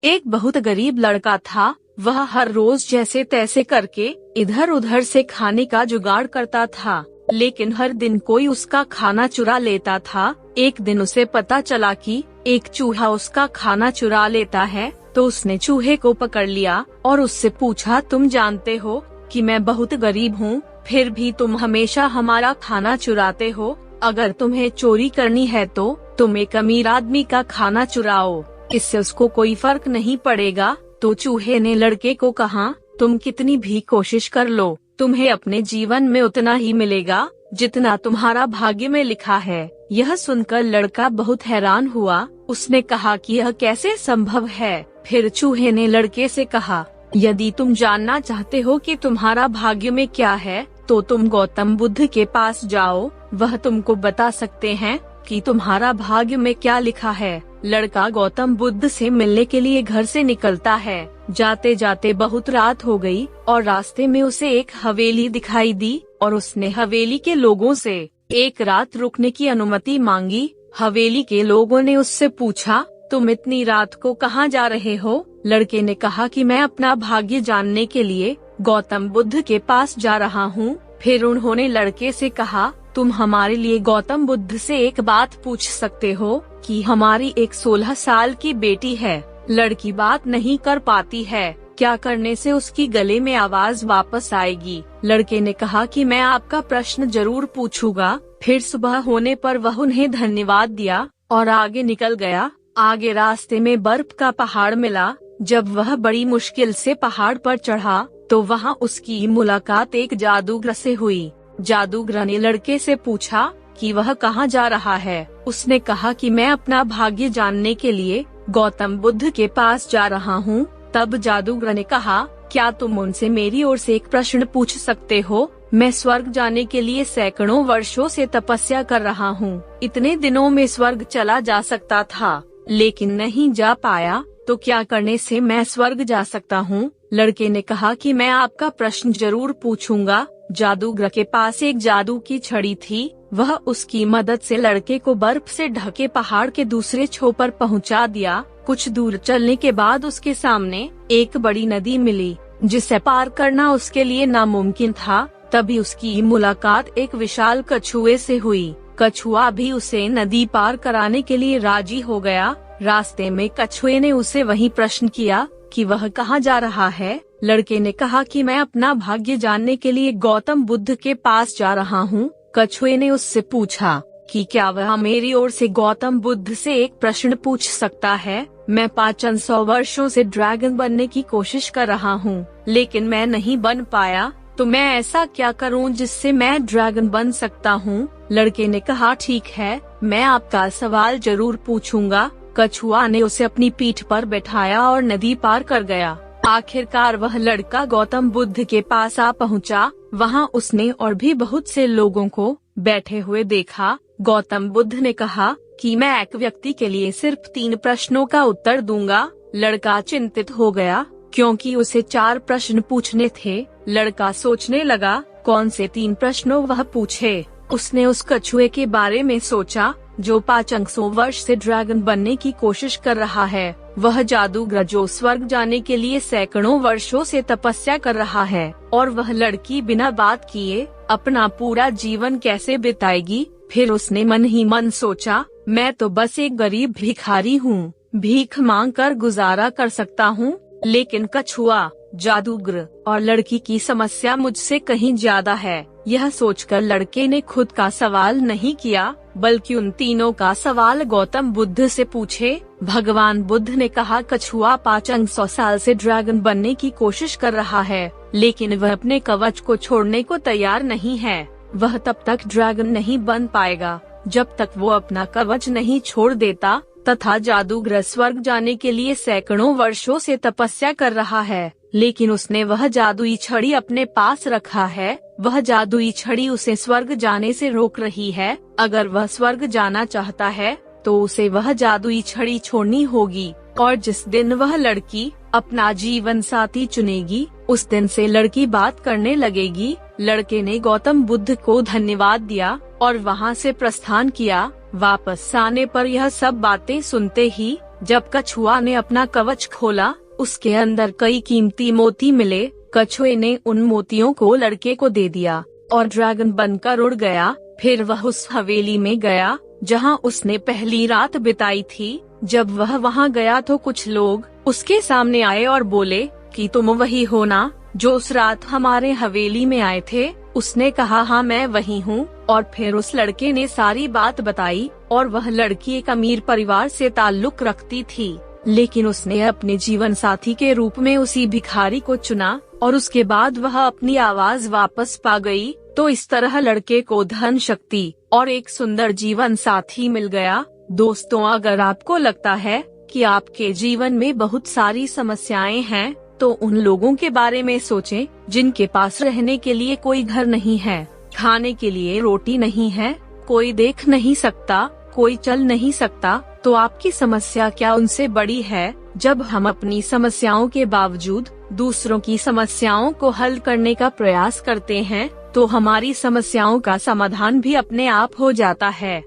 एक बहुत गरीब लड़का था। वह हर रोज जैसे तैसे करके इधर उधर से खाने का जुगाड़ करता था, लेकिन हर दिन कोई उसका खाना चुरा लेता था। एक दिन उसे पता चला कि एक चूहा उसका खाना चुरा लेता है, तो उसने चूहे को पकड़ लिया और उससे पूछा, तुम जानते हो कि मैं बहुत गरीब हूँ, फिर भी तुम हमेशा हमारा खाना चुराते हो। अगर तुम्हें चोरी करनी है तो तुम एक अमीर आदमी का खाना चुराओ, इससे उसको कोई फर्क नहीं पड़ेगा। तो चूहे ने लड़के को कहा, तुम कितनी भी कोशिश कर लो, तुम्हें अपने जीवन में उतना ही मिलेगा जितना तुम्हारा भाग्य में लिखा है। यह सुनकर लड़का बहुत हैरान हुआ। उसने कहा कि यह कैसे संभव है। फिर चूहे ने लड़के से कहा, यदि तुम जानना चाहते हो कि तुम्हारा भाग्य में क्या है, तो तुम गौतम बुद्ध के पास जाओ, वह तुमको बता सकते हैं कि तुम्हारा भाग्य में क्या लिखा है। लड़का गौतम बुद्ध से मिलने के लिए घर से निकलता है। जाते जाते बहुत रात हो गई और रास्ते में उसे एक हवेली दिखाई दी और उसने हवेली के लोगों से एक रात रुकने की अनुमति मांगी। हवेली के लोगों ने उससे पूछा, तुम इतनी रात को कहाँ जा रहे हो? लड़के ने कहा कि मैं अपना भाग्य जानने के लिए गौतम बुद्ध के पास जा रहा हूँ। फिर उन्होंने लड़के से कहा, तुम हमारे लिए गौतम बुद्ध से एक बात पूछ सकते हो कि हमारी एक 16 साल की बेटी है, लड़की बात नहीं कर पाती है, क्या करने से उसकी गले में आवाज वापस आएगी? लड़के ने कहा कि मैं आपका प्रश्न जरूर पूछूंगा। फिर सुबह होने पर वह उन्हें धन्यवाद दिया और आगे निकल गया। आगे रास्ते में बर्फ का पहाड़ मिला। जब वह बड़ी मुश्किल से पहाड़ पर चढ़ा तो वहाँ उसकी मुलाकात एक जादूगर से हुई। जादूगर ने लड़के से पूछा कि वह कहाँ जा रहा है। उसने कहा कि मैं अपना भाग्य जानने के लिए गौतम बुद्ध के पास जा रहा हूँ। तब जादूगर ने कहा, क्या तुम उनसे मेरी ओर से एक प्रश्न पूछ सकते हो? मैं स्वर्ग जाने के लिए सैकड़ों वर्षों से तपस्या कर रहा हूँ। इतने दिनों में स्वर्ग चला जा सकता था, लेकिन नहीं जा पाया, तो क्या करने से मैं स्वर्ग जा सकता हूँ? लड़के ने कहा कि मैं आपका प्रश्न जरूर पूछूंगा। जादूगर के पास एक जादू की छड़ी थी। वह उसकी मदद से लड़के को बर्फ से ढके पहाड़ के दूसरे छोर पर पहुंचा दिया। कुछ दूर चलने के बाद उसके सामने एक बड़ी नदी मिली, जिसे पार करना उसके लिए नामुमकिन था। तभी उसकी मुलाकात एक विशाल कछुए से हुई। कछुआ भी उसे नदी पार कराने के लिए राजी हो गया। रास्ते में कछुए ने उसे वही प्रश्न किया कि वह कहाँ जा रहा है। लड़के ने कहा कि मैं अपना भाग्य जानने के लिए गौतम बुद्ध के पास जा रहा हूँ। कछुए ने उससे पूछा कि क्या वह मेरी ओर से गौतम बुद्ध से एक प्रश्न पूछ सकता है? मैं 500 वर्षों से ड्रैगन बनने की कोशिश कर रहा हूँ, लेकिन मैं नहीं बन पाया, तो मैं ऐसा क्या करूँ जिससे मैं ड्रैगन बन सकता हूँ? लड़के ने कहा, ठीक है, मैं आपका सवाल जरूर पूछूंगा। कछुआ ने उसे अपनी पीठ पर बैठाया और नदी पार कर गया। आखिरकार वह लड़का गौतम बुद्ध के पास आ पहुंचा। वहां उसने और भी बहुत से लोगों को बैठे हुए देखा। गौतम बुद्ध ने कहा कि मैं एक व्यक्ति के लिए सिर्फ 3 प्रश्नों का उत्तर दूंगा। लड़का चिंतित हो गया क्योंकि उसे 4 प्रश्न पूछने थे। लड़का सोचने लगा कौन से 3 प्रश्नों वह पूछे। उसने उस कछुए के बारे में सोचा जो 500 वर्ष से ड्रैगन बनने की कोशिश कर रहा है, वह जादूगर जो स्वर्ग जाने के लिए सैकड़ों वर्षों से तपस्या कर रहा है, और वह लड़की बिना बात किए अपना पूरा जीवन कैसे बिताएगी। फिर उसने मन ही मन सोचा, मैं तो बस एक गरीब भिखारी हूँ, भीख मांग कर गुजारा कर सकता हूँ, लेकिन कछुआ, जादूगर और लड़की की समस्या मुझसे कहीं ज्यादा है। यह सोचकर लड़के ने खुद का सवाल नहीं किया, बल्कि उन तीनों का सवाल गौतम बुद्ध से पूछे। भगवान बुद्ध ने कहा, कछुआ 500 साल से ड्रैगन बनने की कोशिश कर रहा है, लेकिन वह अपने कवच को छोड़ने को तैयार नहीं है। वह तब तक ड्रैगन नहीं बन पाएगा जब तक वो अपना कवच नहीं छोड़ देता, तथा जादूगर स्वर्ग जाने के लिए सैकड़ों वर्षों से तपस्या कर रहा है, लेकिन उसने वह जादुई छड़ी अपने पास रखा है। वह जादुई छड़ी उसे स्वर्ग जाने से रोक रही है। अगर वह स्वर्ग जाना चाहता है तो उसे वह जादुई छड़ी छोड़नी होगी, और जिस दिन वह लड़की अपना जीवन साथी चुनेगी, उस दिन से लड़की बात करने लगेगी। लड़के ने गौतम बुद्ध को धन्यवाद दिया और वहाँ से प्रस्थान किया। वापस आने पर यह सब बातें सुनते ही जब कछुआ ने अपना कवच खोला, उसके अंदर कई कीमती मोती मिले। कछुए ने उन मोतियों को लड़के को दे दिया और ड्रैगन बनकर उड़ गया। फिर वह उस हवेली में गया जहां उसने पहली रात बिताई थी। जब वह वहां गया तो कुछ लोग उसके सामने आए और बोले कि तुम वही हो ना जो उस रात हमारे हवेली में आए थे। उसने कहा हाँ मैं वही हूँ। और फिर उस लड़के ने सारी बात बताई और वह लड़की एक अमीर परिवार से ताल्लुक रखती थी, लेकिन उसने अपने जीवन साथी के रूप में उसी भिखारी को चुना और उसके बाद वह अपनी आवाज वापस पा गई। तो इस तरह लड़के को धन, शक्ति और एक सुंदर जीवन साथी मिल गया। दोस्तों, अगर आपको लगता है कि आपके जीवन में बहुत सारी समस्याएं हैं, तो उन लोगों के बारे में सोचें जिनके पास रहने के लिए कोई घर नहीं है, खाने के लिए रोटी नहीं है, कोई देख नहीं सकता, कोई चल नहीं सकता। तो आपकी समस्या क्या उनसे बड़ी है? जब हम अपनी समस्याओं के बावजूद दूसरों की समस्याओं को हल करने का प्रयास करते हैं, तो हमारी समस्याओं का समाधान भी अपने आप हो जाता है।